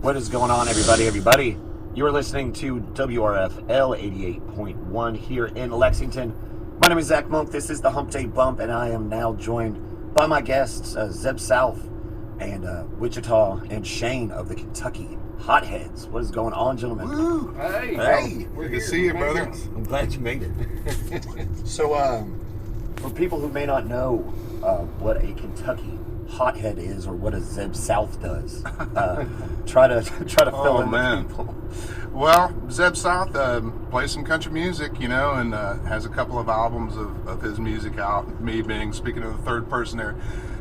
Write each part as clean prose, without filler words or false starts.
What is going on, everybody? You are listening to WRFL 88.1 here in Lexington. My name is Zach Monk. This is the Hump Day Bump, and I am now joined by my guests, Zeb South and Wichita and Shane of the Kentucky Hotheads. What is going on, gentlemen? Woo. Hey. Good to see you, brother. I'm glad you made it. So, for people who may not know what a Kentucky Hothead is or what a Zeb South does, try to fill in the people. Well, Zeb South plays some country music, you know, and has a couple of albums of his music out. Me being, speaking of the third person there.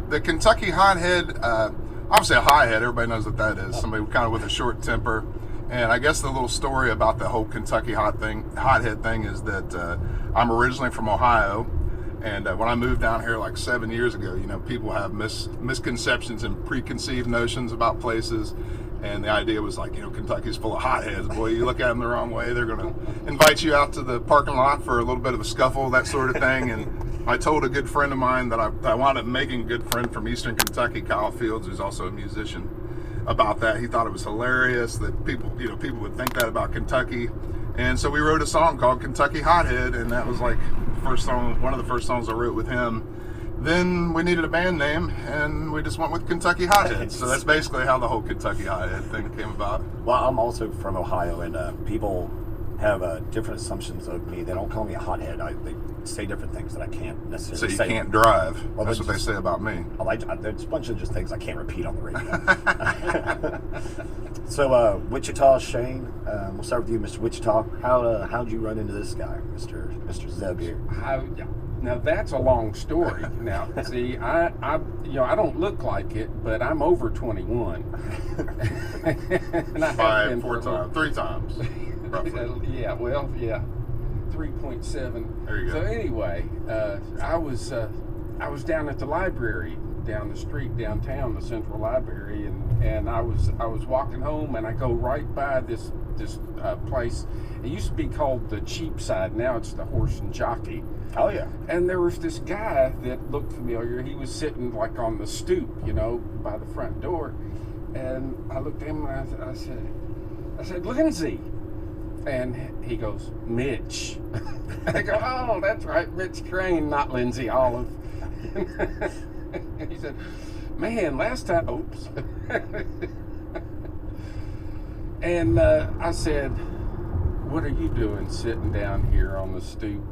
The Kentucky Hothead, obviously a hothead, everybody knows what that is. Somebody kind of with a short temper. And I guess the little story about the whole Kentucky hothead thing is that I'm originally from Ohio. And when I moved down here like 7 years ago, you know, people have misconceptions and preconceived notions about places. And the idea was like, you know, Kentucky's full of hotheads. Boy, you look at them the wrong way, they're going to invite you out to the parking lot for a little bit of a scuffle, that sort of thing. And I told a good friend of mine that I wound up making a good friend from Eastern Kentucky, Kyle Fields, who's also a musician, about that. He thought it was hilarious that people would think that about Kentucky. And so we wrote a song called Kentucky Hothead, and that was like one of the first songs I wrote with him. Then we needed a band name, and we just went with Kentucky Hotheads. So that's basically how the whole Kentucky Hothead thing came about. Well, I'm also from Ohio, and people have different assumptions of me. They don't call me a hothead. They say different things that I can't necessarily say. So you can't drive. Well, that's what they say about me. There's a bunch of just things I can't repeat on the radio. So, Wichita, Shane, we'll start with you, Mr. Wichita. How'd you run into this guy, Mr. Zeb here? Now that's a long story. Now, see, I don't look like it, but I'm over 21. And I have been three times. Yeah, 3.7. There you go. So anyway, I was down at the library down the street downtown, the Central Library, and I was walking home, and I go right by this place. It used to be called the Cheapside. Now it's the Horse and Jockey. Oh yeah. And there was this guy that looked familiar. He was sitting like on the stoop, you know, by the front door. And I looked at him and I said, Lindsay. And he goes, Mitch. I go, oh, that's right, Mitch Crane, not Lindsay Olive. And he said, man, last time, oops. And I said, what are you doing sitting down here on the stoop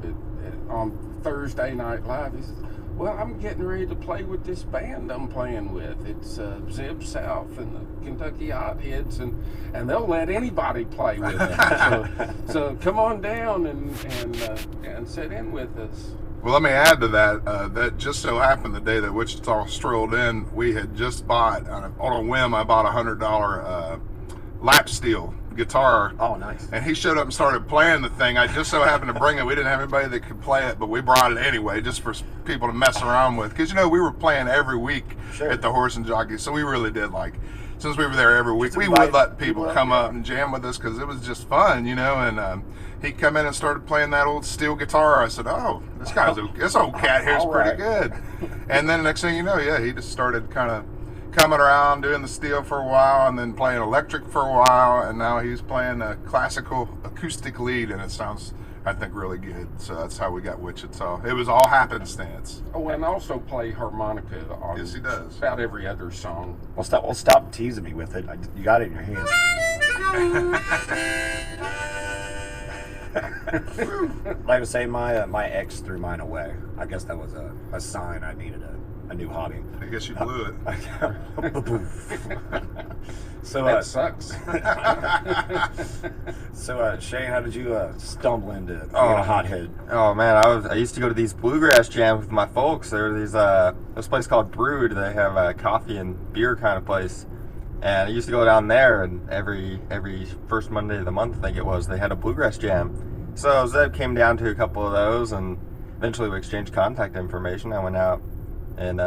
on Thursday Night Live? He says, well, I'm getting ready to play with this band I'm playing with. It's Zeb South and the Kentucky Hotheads, and they'll let anybody play with them. So come on down and sit in with us. Well, let me add to that. That just so happened the day that Wichita strolled in, we had just bought, on a whim, I bought a $100 lap steel guitar. Oh, nice. And he showed up and started playing the thing. I just so happened to bring it. We didn't have anybody that could play it, but we brought it anyway just for people to mess around with. Because, you know, we were playing every week at the Horse and Jockey, so we really did, like, since we were there every week, we would let people come up and jam with us because it was just fun, you know. And he come in and started playing that old steel guitar. I said, oh, this old cat here's pretty good. And then next thing you know, yeah, he just started kind of coming around doing the steel for a while and then playing electric for a while, and now he's playing a classical acoustic lead, and it sounds, I think, really good. So that's how we got Wichita. It was all happenstance. Oh, and also play harmonica on yes, he does. About every other song. Well, stop teasing me with it. You got it in your hand. Like I was saying, my ex threw mine away. I guess that was a sign I needed a new hobby. I guess you blew it. So that sucks. So Shane, how did you stumble into being a hothead? Oh man, I used to go to these bluegrass jams with my folks. There were this place called Brood. They have a coffee and beer kind of place, and I used to go down there. And every first Monday of the month, I think it was, they had a bluegrass jam. So Zeb came down to a couple of those, and eventually we exchanged contact information. I went out and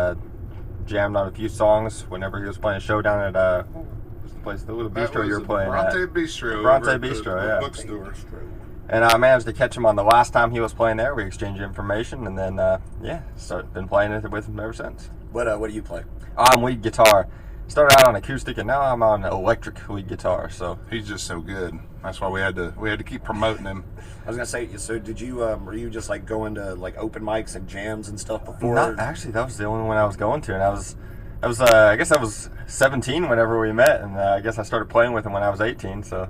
jammed on a few songs whenever he was playing a show down at what's the place, the little bistro you were playing Bronte at. Bistro. Bronte Bistro, yeah. Bookstore. And I managed to catch him on the last time he was playing there. We exchanged information, and then been playing it with him ever since. What do you play? I'm lead guitar. started out on acoustic, and now I'm on electric lead guitar. So He's just so good. That's why we had to keep promoting him. I was gonna say, so did you? Were you just like going to like open mics and jams and stuff before? not actually, that was the only one I was going to, and I guess I was 17 whenever we met, and I guess I started playing with him when I was 18. So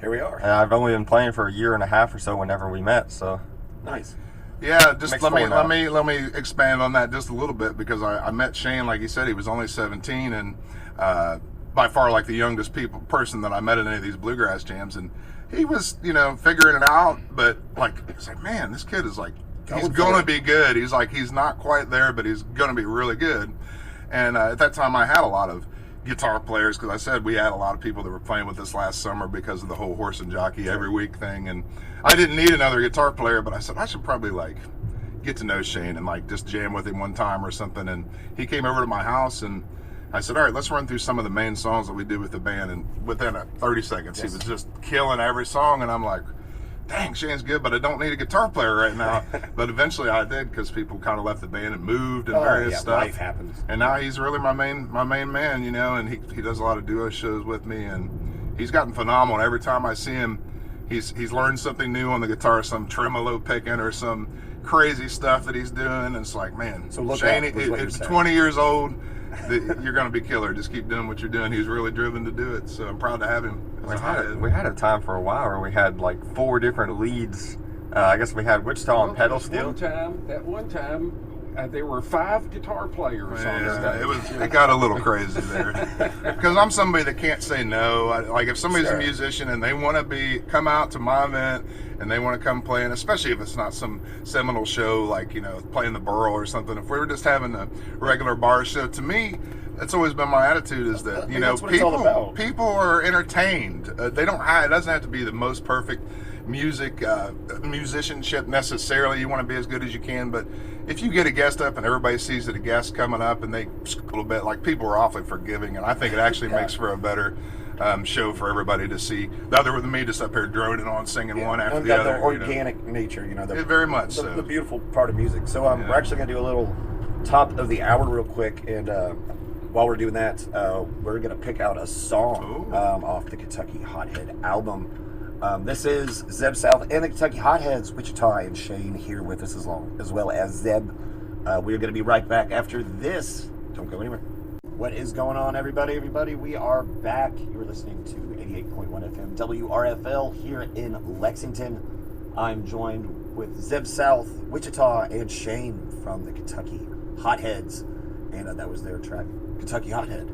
Here we are. and I've only been playing for a year and a half or so whenever we met. So Nice. Yeah, just Makes let me four now. let me expand on that just a little bit, because I met Shane, like he said, he was only 17, and by far like the youngest person that I met at any of these bluegrass jams, and he was, figuring it out, but like it's like, man, this kid is like, he's Going for gonna it. be good. He's like, he's not quite there, but he's gonna be really good. And at that time, I had a lot of guitar players, because I said we had a lot of people that were playing with us last summer because of the whole horse and jockey every week thing, and I didn't need another guitar player, but I said I should probably like get to know Shane and like just jam with him one time or something. And he came over to my house, and I said, all right, let's run through some of the main songs that we do with the band. And within 30 seconds, he was just killing every song, and I'm like, dang, Shane's good, but I don't need a guitar player right now. But eventually I did, because people kind of left the band and moved and various stuff. Life happens. And now he's really my main man, and he does a lot of duo shows with me, and he's gotten phenomenal. Every time I see him, he's learned something new on the guitar, some tremolo picking or some crazy stuff that he's doing. And it's like, man, So look Shane, up, is what you're it's saying. 20 years old. You're going to be killer. Just keep doing what you're doing. He's really driven to do it, so I'm proud to have him as a hothead. we had a time for a while where we had like 4 different leads. I guess we had Wichita on pedal steel. That one time, there were 5 guitar players on the Yeah, stage. it got a little crazy there, because I'm somebody that can't say no. Like if somebody's Sure. a musician and they want to come out to my event and they want to come play, and especially if it's not some seminal show like playing the Burl or something. If we were just having a regular bar show, to me, that's always been my attitude, is that think that's what it's all about. people are entertained. They don't have, it doesn't have to be the most perfect musicianship necessarily. You want to be as good as you can, but if you get a guest up and everybody sees that a guest coming up and they a little bit, like, people are awfully forgiving, and I think it actually makes for a better show for everybody to see, other than me just up here droning on, singing one after It's the got other. the organic nature, Very much so. the beautiful part of music. So we're actually going to do a little top of the hour real quick, and while we're doing that, we're going to pick out a song off the Kentucky Hothead album. This is Zeb South and the Kentucky Hotheads, Wichita and Shane here with us as well as Zeb. We're going to be right back after this. Don't go anywhere. What is going on, everybody? We are back. You're listening to 88.1 FM WRFL here in Lexington. I'm joined with Zeb South, Wichita, and Shane from the Kentucky Hotheads. And that was their track, Kentucky Hothead,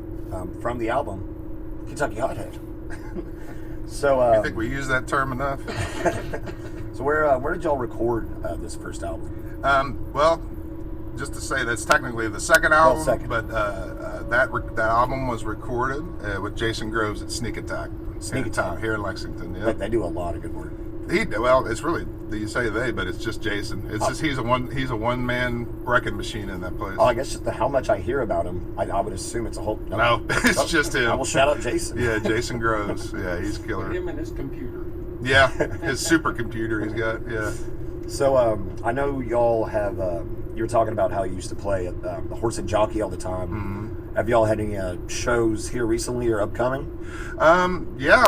from the album Kentucky Hothead. So, You think we use that term enough? so where did y'all record this first album? Well, just to say, that's technically the second album, second. but that album was recorded with Jason Groves at Sneak Attack. Sneak Attack. Here in Lexington. But Yeah. they do a lot of good work. Well, it's really, you say they, but it's just Jason. It's just he's a one man wrecking machine in that place. Oh, I guess just how much I hear about him, I would assume it's a whole. No, it's just him. I will shout out Jason. Yeah, Jason Groves. Yeah, he's killer. Him and his computer. Yeah, his supercomputer he's got. Yeah. So I know y'all have. You were talking about how you used to play at the Horse and Jockey all the time. Mm-hmm. Have y'all had any shows here recently or upcoming? Yeah,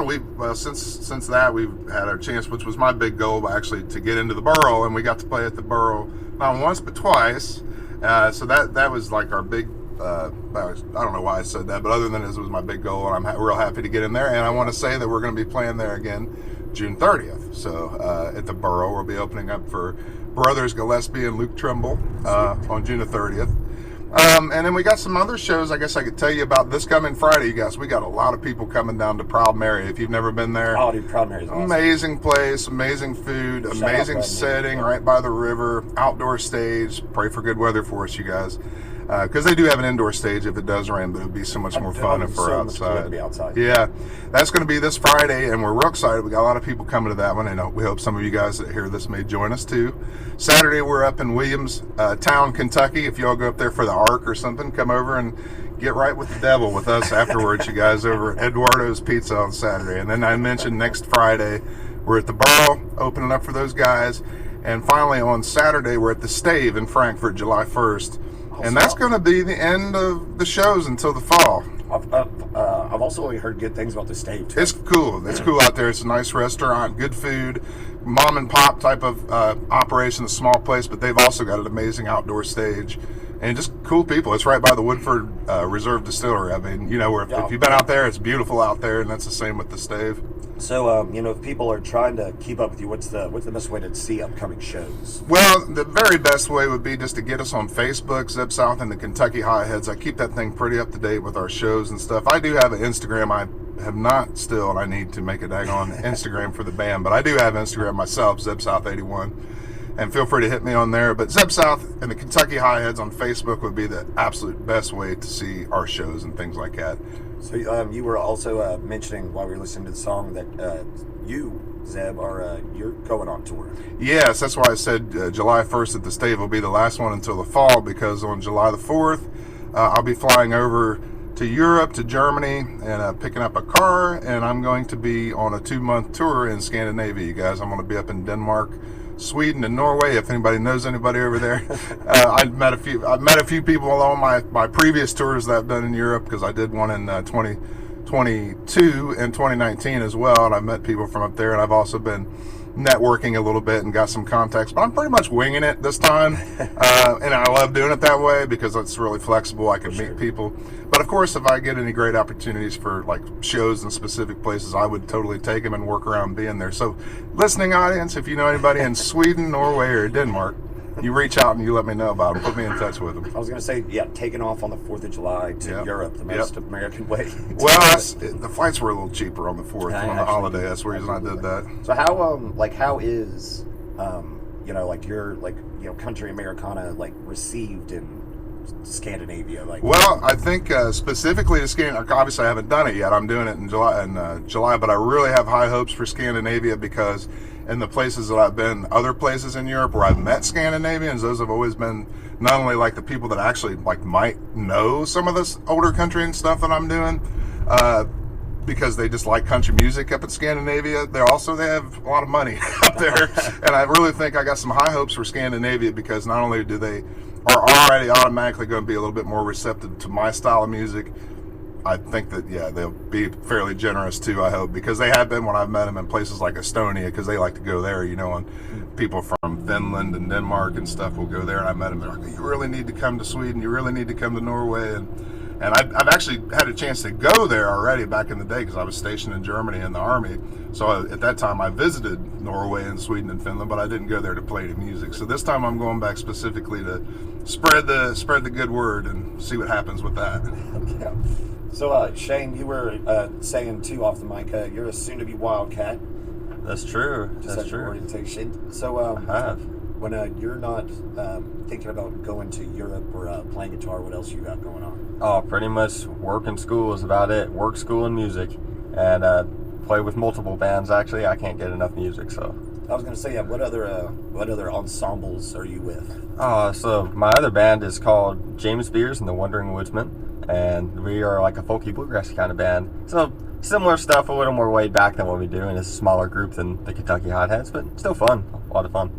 since that we've had our chance, which was my big goal, actually, to get into the Burl, and we got to play at the Burl not once but twice. So that was like our big. I don't know why I said that, but other than this, it was my big goal, and I'm real happy to get in there. And I want to say that we're going to be playing there again June 30th. So at the Burl, we'll be opening up for Brothers Gillespie and Luke Trimble on June the 30th. And then we got some other shows I guess I could tell you about this coming Friday, you guys. We got a lot of people coming down to Proud Mary. If you've never been there, Oh, dude, Proud Mary's awesome. amazing place, amazing food, out amazing Proud setting Mary. right by the river, outdoor stage. Pray for good weather for us, you guys. Because they do have an indoor stage if it does rain, but it would be so much more fun if we're So much cooler to outside. be outside. Yeah, that's going to be this Friday, and we're real excited. We got a lot of people coming to that one, and we hope some of you guys that hear this may join us too. Saturday, we're up in Williamstown, Kentucky. If y'all go up there for the Ark or something, come over and get right with the devil with us afterwards, you guys, over at Eduardo's Pizza on Saturday. And then I mentioned next Friday, we're at the Burl, opening up for those guys. And finally, on Saturday, we're at the Stave in Frankfurt, July 1st. And that's going to be the end of the shows until the fall. I've also heard good things about the Stave too. It's cool. It's cool out there. It's a nice restaurant, good food, mom and pop type of operation, a small place, but they've also got an amazing outdoor stage and just cool people. It's right by the Woodford Reserve Distillery. I mean, you know, if you've been out there, it's beautiful out there, and that's the same with the Stave. So, you know, if people are trying to keep up with you, what's the best way to see upcoming shows? Well, the very best way would be just to get us on Facebook, Zeb South and the Kentucky Hotheads. I keep that thing pretty up to date with our shows and stuff. I do have an Instagram. I have not still, and I need to make a daggone Instagram for the band, but I do have Instagram myself, Zeb South 81. And feel free to hit me on there. But Zeb South and the Kentucky Hotheads on Facebook would be the absolute best way to see our shows and things like that. So you were also mentioning while we were listening to the song that you, Zeb, you're going on tour. Yes, that's why I said July 1st at the Stave will be the last one until the fall, because on July the 4th, I'll be flying over to Europe, to Germany, and picking up a car, and I'm going to be on a 2-month tour in Scandinavia, you guys. I'm going to be up in Denmark, Sweden, and Norway. If anybody knows anybody over there, I've met a few people along my previous tours that I've done in Europe, because I did one in 2022 and 2019 as well, and I've met people from up there, and I've also been networking a little bit and got some contacts, but I'm pretty much winging it this time, and I love doing it that way because it's really flexible. I can meet people, but of course, if I get any great opportunities for like shows in specific places, I would totally take them and work around being there. So, listening audience, if you know anybody in Sweden, Norway, or Denmark, you reach out and you let me know about them. Put me in touch with them. I was going to say, yeah, taking off on the 4th of July to Europe, the most American way. Well, the flights were a little cheaper on the 4th on the holiday. That's the reason I did that. So how is you know, like your country Americana like received in Scandinavia? Like, well, I think specifically to Scandinavia, obviously I haven't done it yet. I'm doing it in July, but I really have high hopes for Scandinavia, because in the places that I've been, other places in Europe where I've met Scandinavians, those have always been not only like the people that actually like might know some of this older country and stuff that I'm doing, because they just like country music up in Scandinavia. They have a lot of money up there, and I really think I got some high hopes for Scandinavia, because not only are already automatically going to be a little bit more receptive to my style of music, I think that, they'll be fairly generous too, I hope, because they have been when I've met them in places like Estonia, because they like to go there, you know, and people from Finland and Denmark and stuff will go there, and I met them, they're like, you really need to come to Sweden, you really need to come to Norway, and I've actually had a chance to go there already back in the day, because I was stationed in Germany in the Army, so at that time I visited Norway and Sweden and Finland, but I didn't go there to play any music. So this time I'm going back specifically to spread the good word and see what happens with that. Yeah. So, Shane, you were saying too off the mic, you're a soon-to-be Wildcat. That's true. That's true. Orientation. So, when you're not thinking about going to Europe or playing guitar, what else you got going on? Oh, pretty much work and school is about it. Work, school, and music, and play with multiple bands. Actually, I can't get enough music, so. I was going to say, what other ensembles are you with? So my other band is called James Beers and the Wandering Woodsmen. And we are like a folky bluegrass kind of band. So similar stuff, a little more laid back than what we do, and it's a smaller group than the Kentucky Hotheads, but still fun, a lot of fun.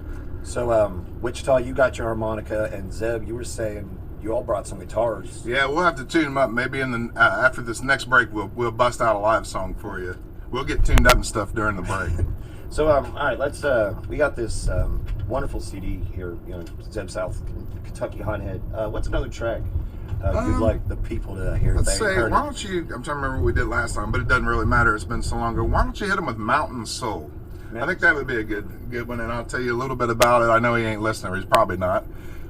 So Wichita, you got your harmonica, and Zeb, you were saying you all brought some guitars. Yeah, we'll have to tune them up. Maybe in the after this next break, we'll bust out a live song for you. We'll get tuned up and stuff during the break. So all right, let's. We got this wonderful CD here, you know, Zeb South, Kentucky Hothead. What's another track you'd like the people to hear? Let's say, why don't you? I'm trying to remember what we did last time, but it doesn't really matter. It's been so long ago. Why don't you hit them with Mountain Soul? I think that would be a good one, and I'll tell you a little bit about it. I know he ain't listening, or he's probably not.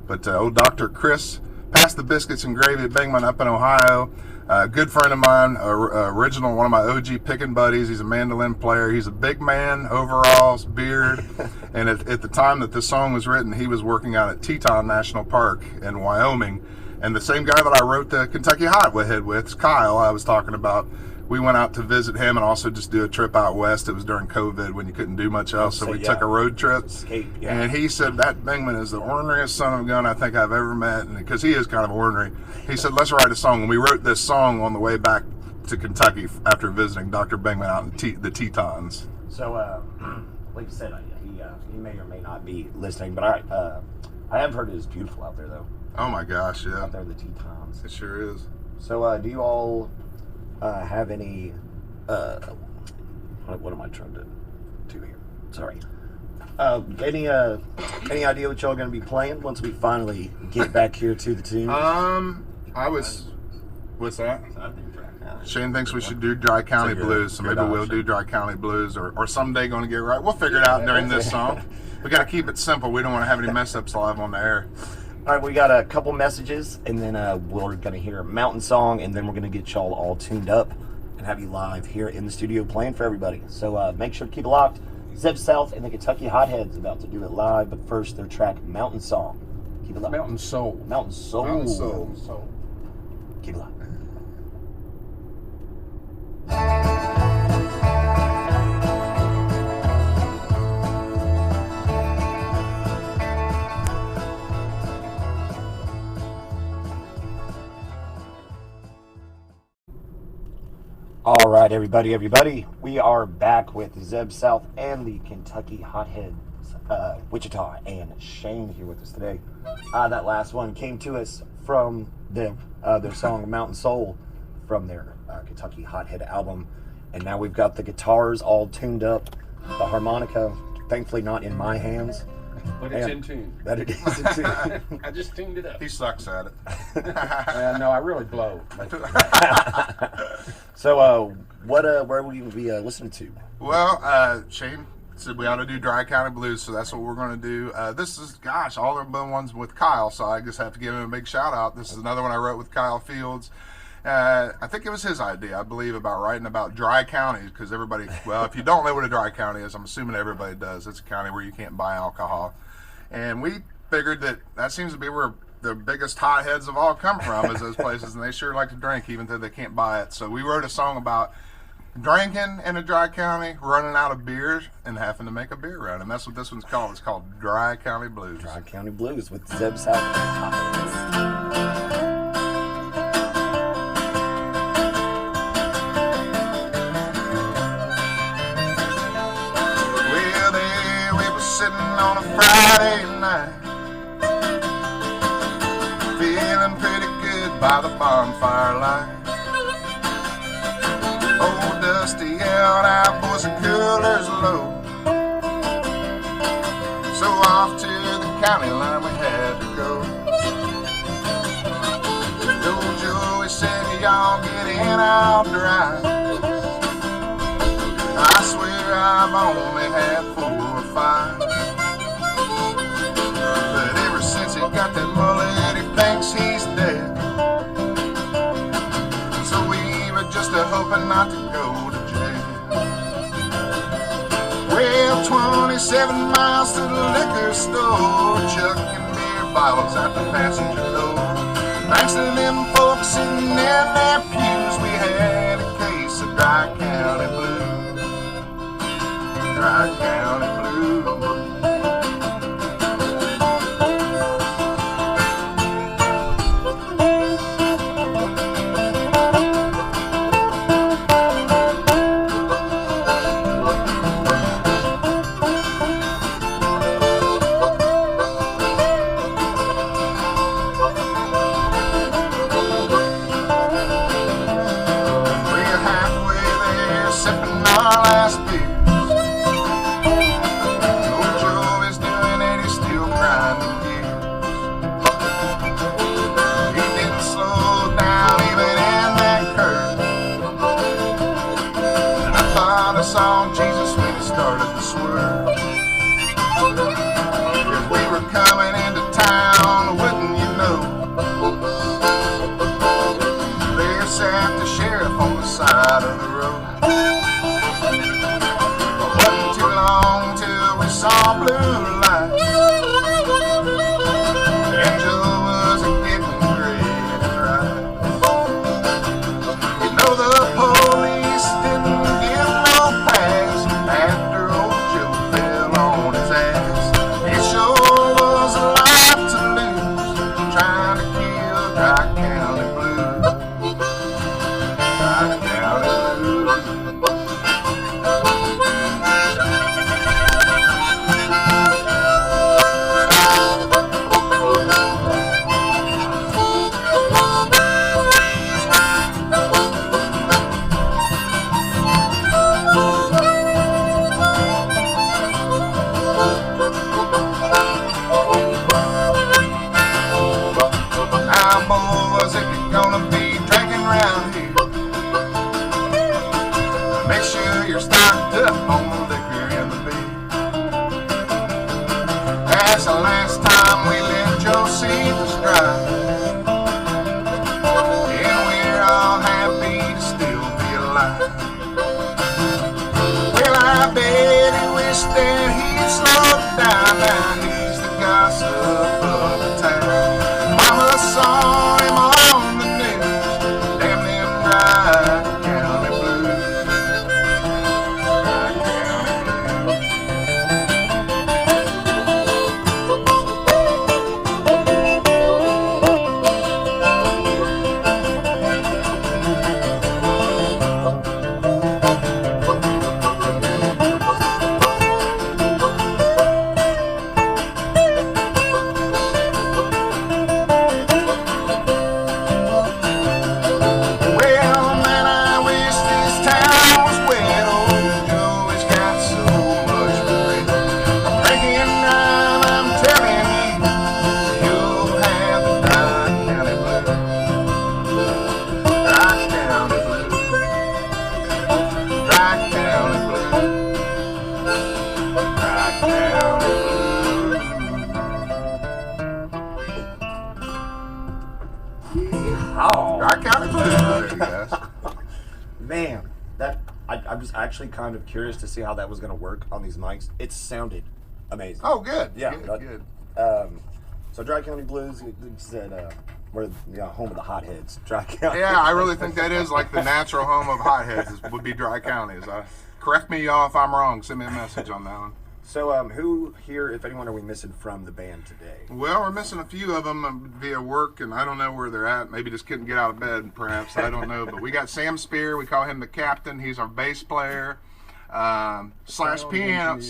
But old Dr. Chris passed the biscuits and gravy at Bingman up in Ohio. A good friend of mine, original, one of my OG picking buddies. He's a mandolin player. He's a big man, overalls, beard. And at the time that this song was written, he was working out at Teton National Park in Wyoming. And the same guy that I wrote the Kentucky Hothead with, Kyle, I was talking about, we went out to visit him and also just do a trip out west. It was during COVID when you couldn't do much else, so we took a road trip. And he said, that Bingman is the orneriest son of a gun I think I've ever met, and because he is kind of ornery. He said, let's write a song. And we wrote this song on the way back to Kentucky after visiting Dr. Bingman out in the Tetons. So, like you said, he may or may not be listening, but I have heard it is beautiful out there, though. Oh my gosh, yeah. Out there in the Tetons. It sure is. So, do you all have any, what am I trying to do here? Sorry. Any idea what y'all are going to be playing once we finally get back here to the tunes? What's that? Shane thinks we should do Dry County Blues, so maybe we'll do Dry County Blues, or someday going to get right. We'll figure it out during this song. We got to keep it simple. We don't want to have any mess ups live on the air. All right, we got a couple messages, and then we're going to hear a mountain song, and then we're going to get y'all all tuned up and have you live here in the studio playing for everybody. So make sure to keep it locked. Zeb South and the Kentucky Hotheads about to do it live, but first their track Mountain Song. Keep it locked. Mountain Soul. Mountain Soul. Mountain Soul. Keep it locked. All right, everybody, we are back with Zeb South and the Kentucky Hotheads, Wichita, and Shane here with us today. That last one came to us from them, their song Mountain Soul from their Kentucky Hothead album. And now we've got the guitars all tuned up, the harmonica, thankfully not in my hands. But it's in tune. That it is in tune. I just tuned it up. He sucks at it. No, I really blow. So, where will you be listening to? Well, Shane said we ought to do Dry County Blues, so that's what we're going to do. This is, all of the ones with Kyle, so I just have to give him a big shout out. This is another one I wrote with Kyle Fields. I think it was his idea, I believe, about writing about dry counties, because everybody, well, if you don't know what a dry county is, I'm assuming everybody does. It's a county where you can't buy alcohol. And we figured that seems to be where the biggest hotheads of all come from, is those places, and they sure like to drink, even though they can't buy it. So we wrote a song about drinking in a dry county, running out of beers, and having to make a beer run. And that's what this one's called. It's called Dry County Blues. Dry County Blues with Zeb South and Hotheads. On a Friday night, feeling pretty good by the bonfire light. Old Dusty yelled out, boys, the cooler's low. So off to the county line we had to go. Old Joey said, y'all get in, I'll drive. I swear I've only had 4 or 5. He got that mullet, he thinks he's dead. So we were just hoping not to go to jail. Well, 27 miles to the liquor store, chucking beer bottles out the passenger door. Thanks to them folks sitting in their pews, we had a case of Dry County Blues. Dry County Blues. Song Jesus when he started the swerve. If we were coming into town, wouldn't you know? There sat the sheriff on the side of the road. It wasn't too long till we saw blue lights. Angel was getting great and right. You know the police didn't after old Joe fell on his ass. It sure was Make sure you're stocked up on the liquor and the beer. That's the last time we let Josephus drive. And we're all happy to still be alive. Well, I bet he wished that he'd slowed down. Now he's the gossip of the town. Mama saw him on the news. Damn them Dry County Blues. Dry County Blues. Well, man, I wish this town was wet. Old Joey's got so much regret. Drinking and drive, I'm telling you, you'll have the Dry County Blues. Dry County Blues. Dry County Blues. Dry County Blues. Oh, Dry County Blues, there you guys. man, I'm just actually kind of curious to see how that was going to work on these mics. It sounded amazing. Oh, good. Yeah, Good, that- good. So Dry County Blues, you said we're home of the Hotheads. Dry County. Yeah, I really think that is like the natural home of Hotheads would be Dry County. Correct me, y'all, if I'm wrong. Send me a message on that one. So who here, if anyone, are we missing from the band today? Well, we're missing a few of them via work, and I don't know where they're at. Maybe just couldn't get out of bed, perhaps. I don't know. But we got Sam Spear. We call him the captain. He's our bass player, slash piano,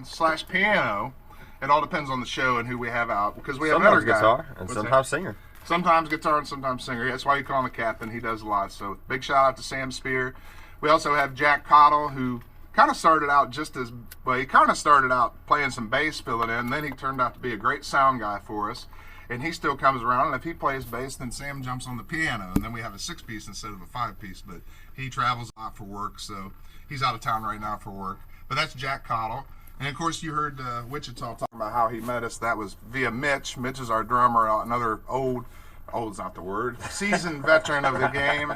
slash piano. It all depends on the show and who we have out, because we have Sometimes another guy. guitar and What's sometimes that? singer. Sometimes guitar and sometimes singer. That's why you call him the captain. He does a lot. So big shout out to Sam Spear. We also have Jack Cottle, who kind of started out he kind of started out playing some bass, filling in. Then he turned out to be a great sound guy for us. And he still comes around. And if he plays bass, then Sam jumps on the piano. And then we have a 6-piece instead of a 5-piece. But he travels a lot for work, so he's out of town right now for work. But that's Jack Cottle. And of course, you heard Witchita talking about how he met us. That was via Mitch. Mitch is our drummer, another old's not the word, seasoned veteran of the game.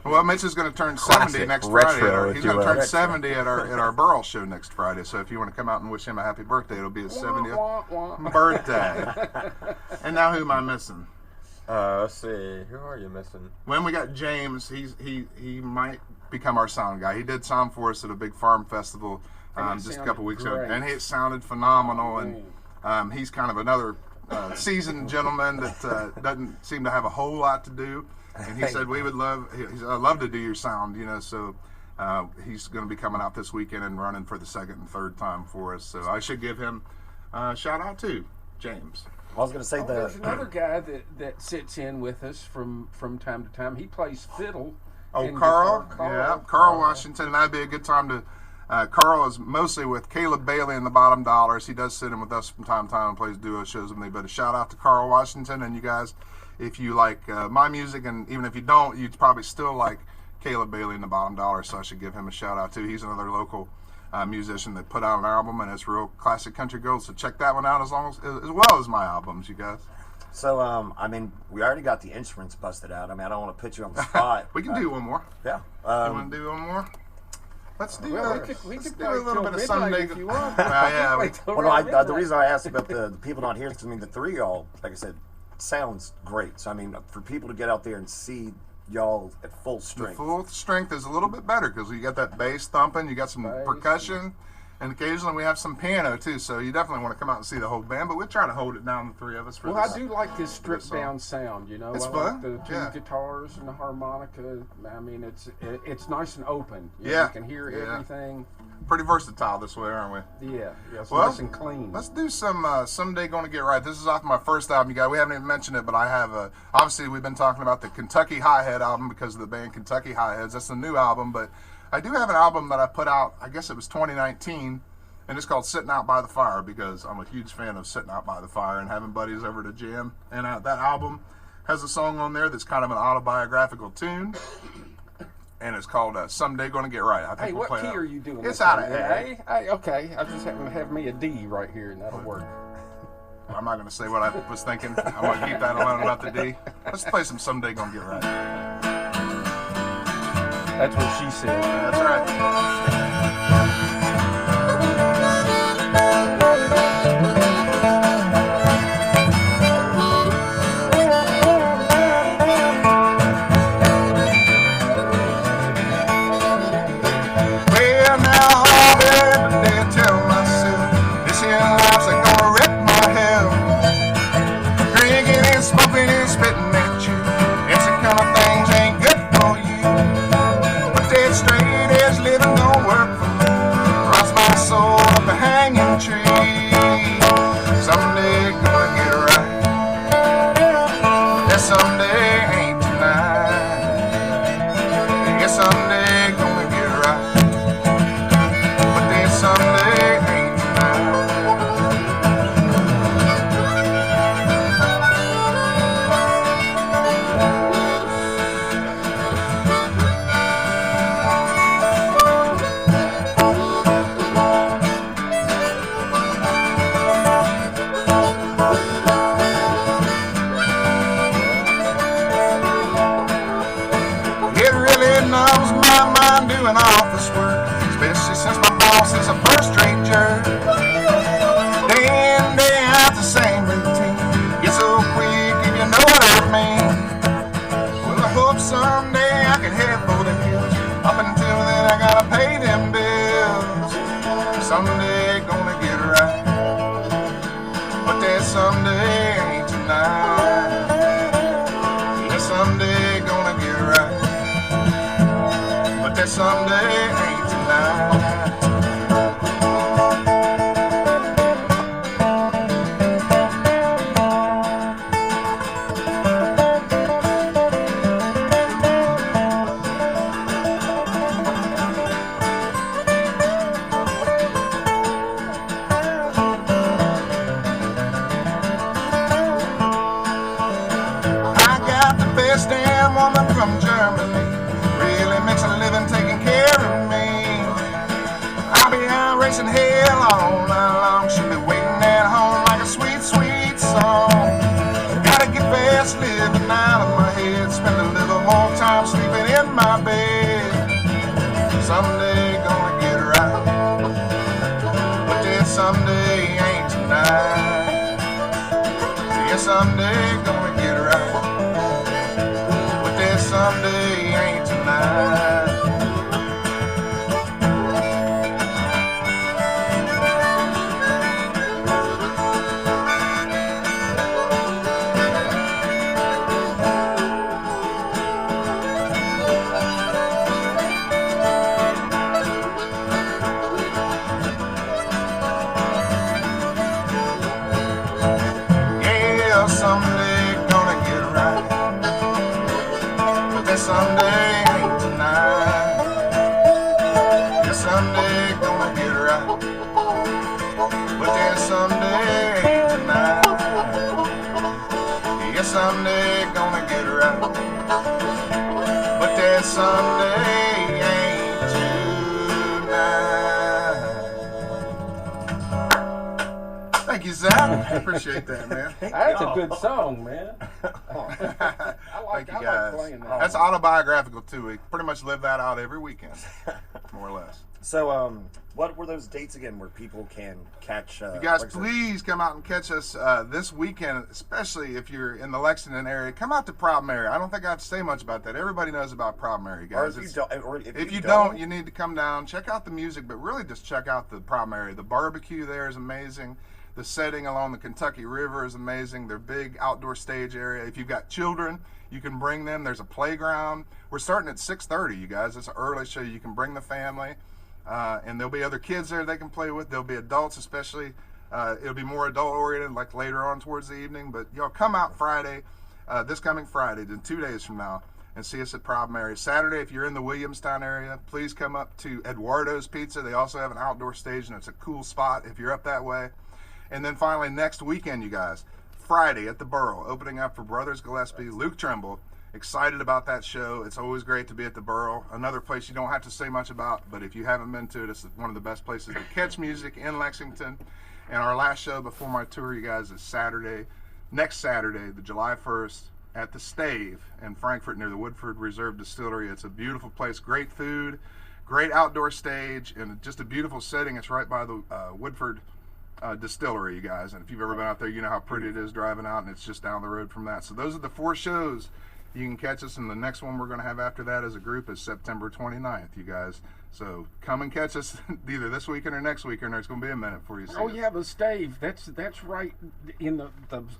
Well, Mitch is going to turn 70 Classic. next Retro, Friday. if He's you going to will. turn 70 at our Burl show next Friday. So if you want to come out and wish him a happy birthday, it'll be his 70th birthday. And now who am I missing? Let's see. Who are you missing? When we got James, he might become our sound guy. He did sound for us at a big farm festival just a couple weeks ago, great. and it sounded phenomenal. And he's kind of another seasoned gentleman that doesn't seem to have a whole lot to do. And he said I'd love to do your sound, So he's going to be coming out this weekend and running for the second and third time for us. So I should give him a shout out too, James. I was going to say There's another guy that sits in with us from time to time. He plays fiddle. Oh, and Carl? guitar. Yeah, Carl Washington. And that'd be a good time to. Carl is mostly with Caleb Bailey in the Bottom Dollars. He does sit in with us from time to time and plays duo shows with me. But a shout out to Carl Washington. And you guys, if you like my music, and even if you don't, you'd probably still like Caleb Bailey in the Bottom Dollars. So I should give him a shout out too. He's another local musician that put out an album, and it's real classic country gold. So check that one out as well as my albums, you guys. So, we already got the instruments busted out. I don't want to put you on the spot. We can do one more. Yeah. You want to do one more? Let's do, Well, let's we could do play a little till bit of midnight Sunday. if you want. Yeah, Play till Well, no, the midnight. reason I asked about the people not here is because, the three of y'all, like I said, sounds great. So, for people to get out there and see y'all at full The strength. full strength is a little bit better because you got that bass thumping, you got some Bass. percussion, and occasionally we have some piano too. So you definitely want to come out and see the whole band. But we're trying to hold it down, the three of us. For Well, this. I do like this stripped song. down sound. It's I fun, like the two yeah. guitars and the harmonica. It's nice and open. Yeah, You can hear yeah. everything. Pretty versatile this way, aren't we? Yeah, it's Well, nice and clean. Let's do some Someday Gonna Get Right. This is off my first album, you guys. We haven't even mentioned it, but I have obviously we've been talking about the Kentucky Hothead album because of the band Kentucky Hotheads. That's a new album, but I do have an album that I put out, I guess it was 2019, and it's called Sitting Out by the Fire because I'm a huge fan of sitting out by the fire and having buddies over to jam. And that album has a song on there that's kind of an autobiographical tune. and it's called "Someday Gonna Get Right." I think Hey, we'll what play key that. are you doing? It's that out of in? A. Hey, okay. I just happen to have me a D right here, and that'll work. I'm not going to say what I was thinking. I'm going to keep that alone about the D. Let's play some "Someday Gonna Get Right." That's what she said. That's right. Well, now every day I tell myself this here life's like gonna wreck my health. Drinking and smoking and spitting at you, it's the kind of things ain't good for you. But that straight edge living don't work for me. Cross my soul up a hanging tree. Someday gonna get right. That someday ain't tonight. Yeah, someday gonna get right. But that someday ain't tonight. It really numbs my mind doing office work, especially since my boss is a first-rate jerk. Day in, day out, the same routine. Gets so quick, if you know what I mean. Well, I hope someday I can head for the hills. Up until then, I gotta pay them bills. Someday gonna get right, but that someday ain't tonight. Yeah, someday gonna get right. But that someday ain't tonight. I got the best damn woman from Germany. Really makes a living taking care of me. I'll be out racing hell all night long. She'll be waiting at home like a sweet, sweet song. Gotta get fast living out of my head. Spend a little more time sleeping in my bed. Someday gonna get right, but that someday ain't tonight. Yeah, someday gonna get right, but that someday ain't tonight. Yeah, someday gonna get right, but that someday ain't tonight. Yeah, someday gonna get right, but that someday ain't tonight. Yeah, someday gonna get right, but that someday ain't tonight. Thank you, Zach. Appreciate that, man. That's a good song, man. Thank you, I like guys. playing that. That's autobiographical too. We pretty much live that out every weekend, more or less. So, what were those dates again where people can catch? You guys, like I said, please come out and catch us this weekend, especially if you're in the Lexington area. Come out to Proud Mary. I don't think I have to say much about that. Everybody knows about Proud Mary, Or guys. if you It's- don't, or if you don't, you need to come down, check out the music, but really just check out the Proud Mary. The barbecue there is amazing. The setting along the Kentucky River is amazing. Their big outdoor stage area. If you've got children, you can bring them. There's a playground. We're starting at 6:30, you guys. It's an early show. You can bring the family, and there'll be other kids there they can play with. There'll be adults, especially. It'll be more adult-oriented, like later on towards the evening. But y'all come out Friday, this coming Friday, then 2 days from now, and see us at Proud Mary. Saturday, if you're in the Williamstown area, please come up to Eduardo's Pizza. They also have an outdoor stage, and it's a cool spot if you're up that way. And then finally, next weekend, you guys, Friday at the Borough, opening up for Brothers Gillespie, Luke Trimble, Excited about that show. It's always great to be at the Borough. Another place you don't have to say much about, but if you haven't been to it, it's one of the best places to catch music in Lexington. And our last show before my tour, you guys, is next Saturday, the July 1st, at the Stave in Frankfort near the Woodford Reserve Distillery. It's a beautiful place, great food, great outdoor stage, and just a beautiful setting. It's right by the Woodford Distillery, you guys. And if you've ever been out there, you know how pretty it is driving out, and it's just down the road from that. So those are the 4 shows. You can catch us, and the next one we're going to have after that as a group is September 29th, you guys. So come and catch us either this weekend or next weekend, or it's going to be a minute before you see us. Yeah, the Stave. That's right in the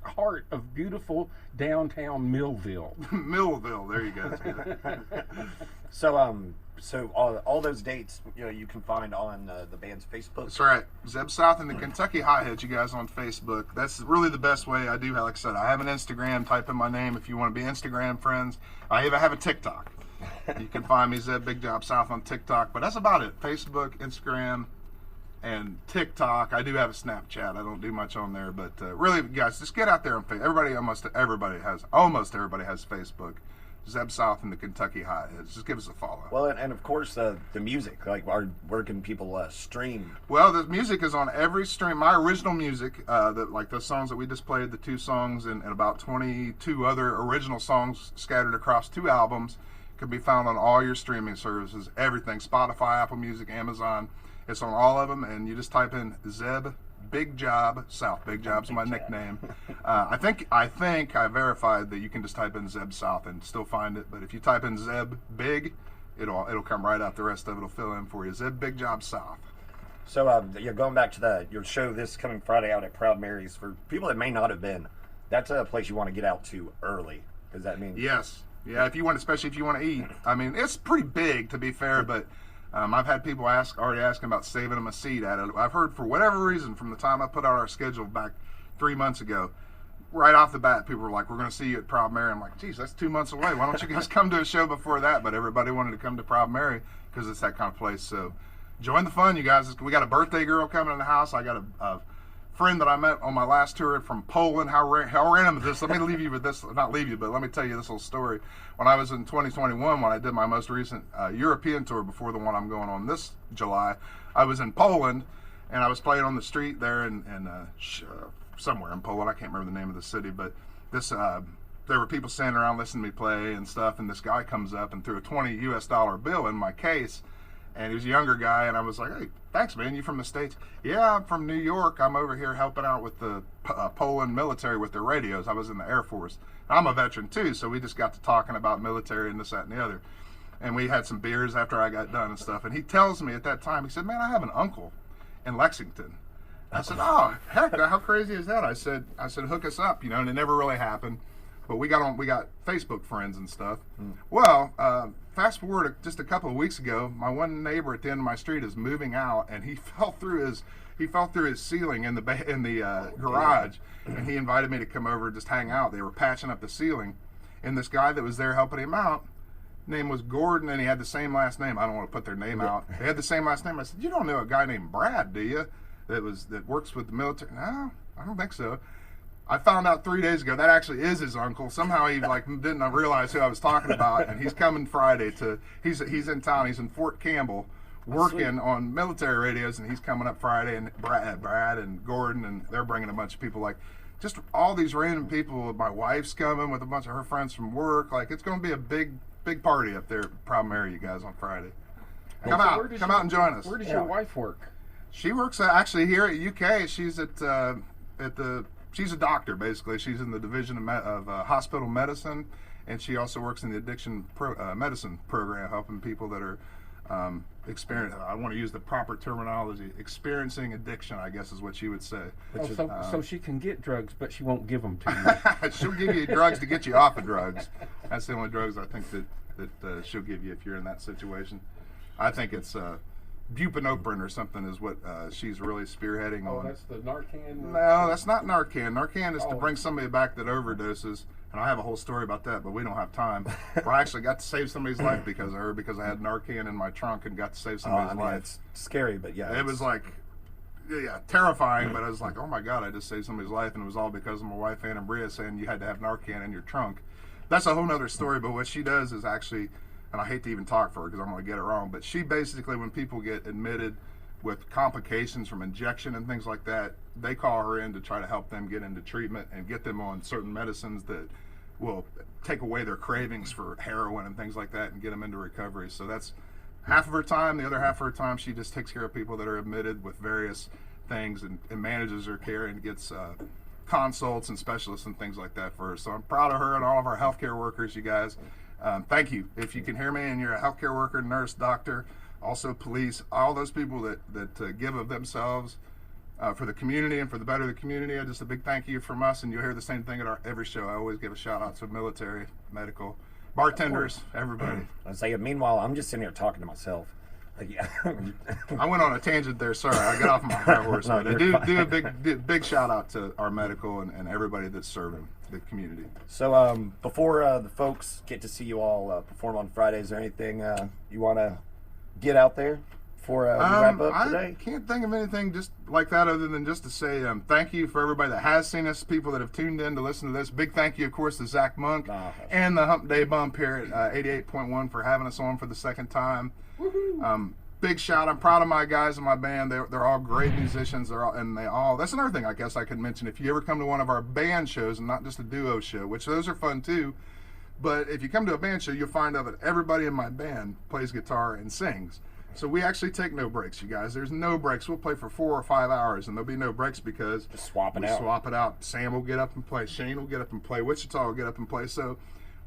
heart of beautiful downtown Millville. Millville, there you go. So all those dates, you can find on the band's Facebook. That's right. Zeb South and the Kentucky Hotheads, you guys, on Facebook. That's really the best way. I do, like I said, I have an Instagram. Type in my name if you want to be Instagram friends. I even have a TikTok. You can find me, Zeb Big Job South, on TikTok. But that's about it. Facebook, Instagram, and TikTok. I do have a Snapchat. I don't do much on there. But really, guys, just get out there on Facebook. Almost everybody has Facebook. Zeb South and the Kentucky Hotheads. Just give us a follow. Well, and of course the music. Like, where can people stream? Well, the music is on every stream. My original music, the songs that we just played, the 2 songs and about 22 other original songs scattered across 2 albums, can be found on all your streaming services. Everything: Spotify, Apple Music, Amazon. It's on all of them, and you just type in Zeb Big Job South. Big Job's my nickname. I think I verified that you can just type in Zeb South and still find it. But if you type in Zeb Big, it'll come right out. The rest of it'll fill in for you. Zeb Big Job South. So you're going back to your show this coming Friday out at Proud Mary's. For people that may not have been, that's a place you want to get out to early. Does that mean? Yes. Yeah. Especially if you want to eat. I mean, it's pretty big, to be fair, but. I've had people already asking about saving them a seat at it. I've heard, for whatever reason, from the time I put out our schedule back 3 months ago, right off the bat, people were like, "We're going to see you at Proud Mary." I'm like, "Geez, that's 2 months away. Why don't you guys come to a show before that?" But everybody wanted to come to Proud Mary because it's that kind of place. So join the fun, you guys. We got a birthday girl coming in the house. I got a friend that I met on my last tour from Poland. How random is this? Let me leave you with this. Not leave you, but let me tell you this little story. When I was in 2021, when I did my most recent European tour before the one I'm going on this July, I was in Poland, and I was playing on the street there in somewhere in Poland. I can't remember the name of the city, but there were people standing around listening to me play and stuff, and this guy comes up and threw a $20 US bill in my case. And he was a younger guy, and I was like, "Hey, thanks, man. You from the States?" "Yeah, I'm from New York. I'm over here helping out with the Poland military with their radios. I was in the Air Force. I'm a veteran, too, so we just got to talking about military and this, that, and the other. And we had some beers after I got done and stuff. And he tells me at that time, he said, "Man, I have an uncle in Lexington." I said, "Oh, heck, how crazy is that?" I said, "Hook us up," and it never really happened. But we got Facebook friends and stuff. Well, fast forward just a couple of weeks ago, my one neighbor at the end of my street is moving out, and he fell through his ceiling in the garage, and he invited me to come over and just hang out. They were patching up the ceiling, and this guy that was there helping him out, name was Gordon, and he had the same last name. I don't want to put their name out. They had the same last name. I said, "You don't know a guy named Brad, do you? That works with the military?" "No, I don't think so." I found out 3 days ago that actually is his uncle. Somehow he didn't realize who I was talking about, and he's coming Friday he's in town. He's in Fort Campbell working on military radios, and he's coming up Friday. And Brad and Gordon, and they're bringing a bunch of people, like just all these random people. My wife's coming with a bunch of her friends from work. Like, it's going to be a big party up there at Proud Mary, you guys, on Friday. Come out and join us. Where does your wife work? She works actually here at UK. She's She's a doctor, basically. She's in the division of hospital medicine, and she also works in the addiction medicine program, helping people that are experiencing, I want to use the proper terminology, experiencing addiction, I guess is what she would say. So she can get drugs, but she won't give them to you. She'll give you drugs to get you off of drugs. That's the only drugs I think that she'll give you if you're in that situation. I think it's buprenorphine or something is what she's really spearheading on. Oh, that's the Narcan? No, that's not Narcan. Narcan is to bring somebody back that overdoses, and I have a whole story about that, but we don't have time. But I actually got to save somebody's life because of her, because I had Narcan in my trunk and got to save somebody's life. It's scary, but yeah. It was like, terrifying, but I was like, oh my God, I just saved somebody's life, and it was all because of my wife, Anna Bria, saying you had to have Narcan in your trunk. that's a whole nother story. But what she does is actually, and I hate to even talk for her because I'm going to get it wrong, but she basically, when people get admitted with complications from injection and things like that, they call her in to try to help them get into treatment and get them on certain medicines that will take away their cravings for heroin and things like that and get them into recovery. So that's half of her time. The other half of her time, she just takes care of people that are admitted with various things and manages their care and gets consults and specialists and things like that for her. So I'm proud of her and all of our healthcare workers, you guys. Thank you. If you can hear me and you're a healthcare worker, nurse, doctor, also police, all those people that give of themselves for the community and for the better of the community, just a big thank you from us. And you'll hear the same thing at every show. I always give a shout out to military, medical, bartenders, everybody. I say, meanwhile, I'm just sitting here talking to myself. Like, yeah. I went on a tangent there. Sorry, I got off my high horse. No, But I do a big shout out to our medical and everybody that's serving the community. So before the folks get to see you all perform on Friday, is there anything you want to get out there before we wrap up today? I can't think of anything just like that other than just to say thank you for everybody that has seen us, people that have tuned in to listen to this. Big thank you, of course, to Zach Monk and the Hump Day Bump here at 88.1 for having us on for the second time. Big shout. I'm proud of my guys in my band. They're all great musicians. That's another thing I guess I could mention. If you ever come to one of our band shows and not just a duo show, which those are fun too, but if you come to a band show, you'll find out that everybody in my band plays guitar and sings. So we actually take no breaks, you guys. There's no breaks. We'll play for 4 or 5 hours, and there'll be no breaks because just swap it out. Sam will get up and play. Shane will get up and play. Wichita will get up and play. So,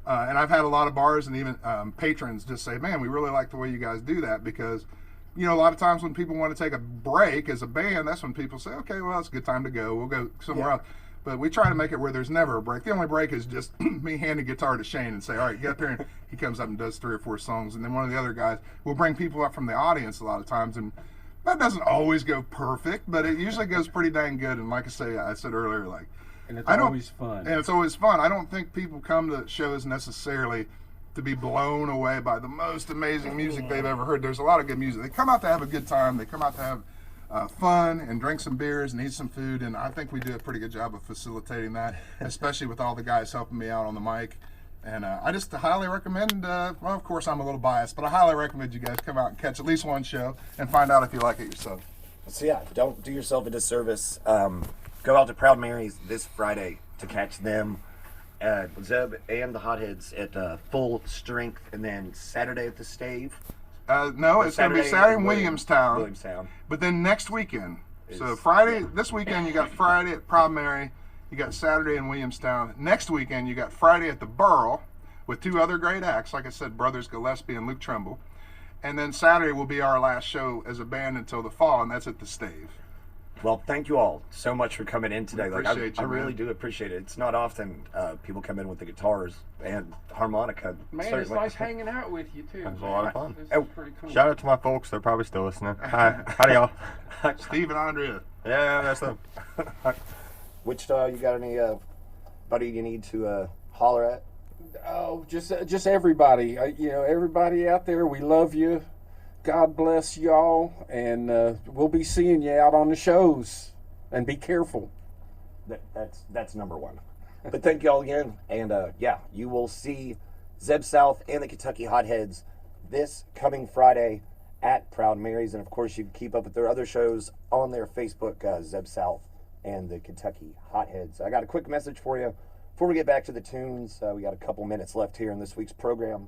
and I've had a lot of bars and even patrons just say, man, we really like the way you guys do that because, you know, a lot of times when people want to take a break as a band, that's when people say, okay, well, it's a good time to go. We'll go somewhere else. But we try to make it where there's never a break. The only break is just me handing guitar to Shane and say, all right, get up here. And he comes up and does 3 or 4 songs. And then one of the other guys will bring people up from the audience a lot of times. And that doesn't always go perfect, but it usually goes pretty dang good. And like I said earlier, like, and it's always fun. And it's always fun. I don't think people come to shows necessarily to be blown away by the most amazing music they've ever heard. There's a lot of good music. They come out to have a good time. They come out to have fun and drink some beers and eat some food, and I think we do a pretty good job of facilitating that, especially with all the guys helping me out on the mic. And I just highly recommend, well, of course I'm a little biased, but I highly recommend you guys come out and catch at least one show and find out if you like it yourself. So yeah, don't do yourself a disservice. Go out to Proud Mary's this Friday to catch them, Zeb and the Hotheads at full strength, and then Saturday at the Stave. No, it's going to be Saturday in Williamstown. But then next weekend. So Friday, this weekend you got Friday at Proud Mary. You got Saturday in Williamstown. Next weekend you got Friday at the Burl with 2 other great acts. Like I said, Brothers Gillespie and Luke Trumbull. And then Saturday will be our last show as a band until the fall, and that's at the Stave. Well, thank you all so much for coming in today. I really do appreciate it. It's not often people come in with the guitars and harmonica. Man, certainly. It's nice hanging out with you too. It was a lot of fun. This is pretty cool. Shout out to my folks. They're probably still listening. Hi. Howdy, y'all. Steve and Andrea. Yeah, that's them. Wichita, you got anybody you need to holler at? Oh, just everybody. Everybody out there, we love you. God bless y'all, and we'll be seeing you out on the shows. And be careful. That's number one. But thank y'all again, and you will see Zeb South and the Kentucky Hotheads this coming Friday at Proud Mary's, and of course you can keep up with their other shows on their Facebook, Zeb South and the Kentucky Hotheads. I got a quick message for you before we get back to the tunes. We got a couple minutes left here in this week's program.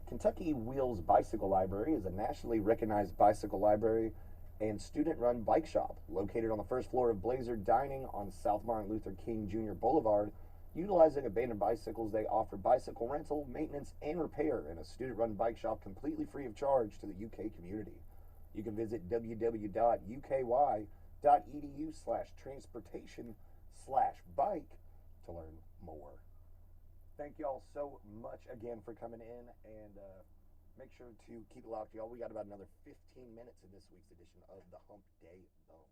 Kentucky Wheels Bicycle Library is a nationally recognized bicycle library and student-run bike shop located on the first floor of Blazer Dining on South Martin Luther King Jr. Boulevard. Utilizing abandoned bicycles, they offer bicycle rental, maintenance, and repair in a student-run bike shop completely free of charge to the UK community. You can visit www.uky.edu/transportation/bike to learn more. Thank y'all so much again for coming in, and make sure to keep it locked, y'all. We got about another 15 minutes in this week's edition of the Hump Day Bump.